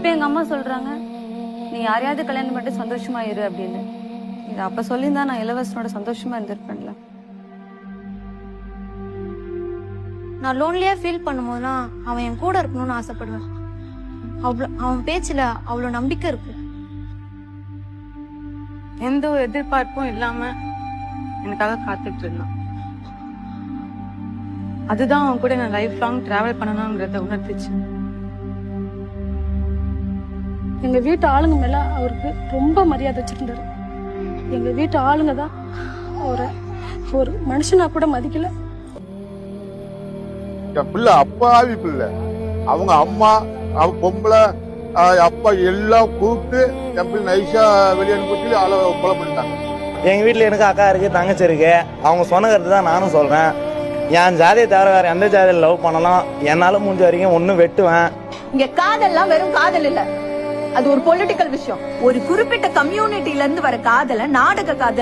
இப்ப எங்க அம்மா சொல்றாங்க நீ யாரையாவது கல்யாணம் பண்ணிட்டு சந்தோஷமா இரு அப்படின்னு. இது அப்ப சொல்லியிருந்தா நான் இளவரசனோட சந்தோஷமா இருந்திருப்பேன்ல. நான் லோன்லியா ஃபீல் பண்ணும்போதுதான் அவன் என் கூட இருக்கணும்னு ஆசைப்படுவேன். அவன் பேச்சுல அவ்வளவு நம்பிக்கை இருக்கு. எந்த ஒரு எதிர்பார்ப்பும் இல்லாம எனக்காக காத்துட்டு இருந்தான். அதுதான் அவன் கூட நான் லைஃப் லாங் டிராவல் பண்ணணும்ங்கிறத உணர்த்துச்சு. எங்க வீட்டு ஆளுங்க மேல அவருக்கு ரொம்ப மரியாதை வச்சிருந்தாரு. எங்க வீட்டு ஆளுங்க தான் அவரை ஒரு மனுஷனா கூட மதிக்கல. என் பிள்ளை அப்பாவி பிள்ளை. அவங்க அம்மா அவ பொம்பளை அப்பா எல்லாம் கூப்பிட்டு என் பிள்ளை நைஸா வெளியே அனுப்பிட்டு ஆள கொலை பண்ணிட்டாங்க. எங்க வீட்டுல எனக்கு அக்கா இருக்கு, தங்கச்சி இருக்கு. அவங்க சொன்ன கருத்து தான் நானும் சொல்றேன். என் ஜாதியை தவிர வேற எந்த ஜாதியில லவ் பண்ணலாம், என்னால முடிஞ்ச வரைக்கும் ஒண்ணு வெட்டுவேன். இங்க காதல்லாம் வெறும் காதல் இல்ல, அது ஒரு பொலிட்டிக்கல் விஷயம். ஒரு குறிப்பிட்ட கம்யூனிட்டில இருந்து வர காதல நாடக காதல்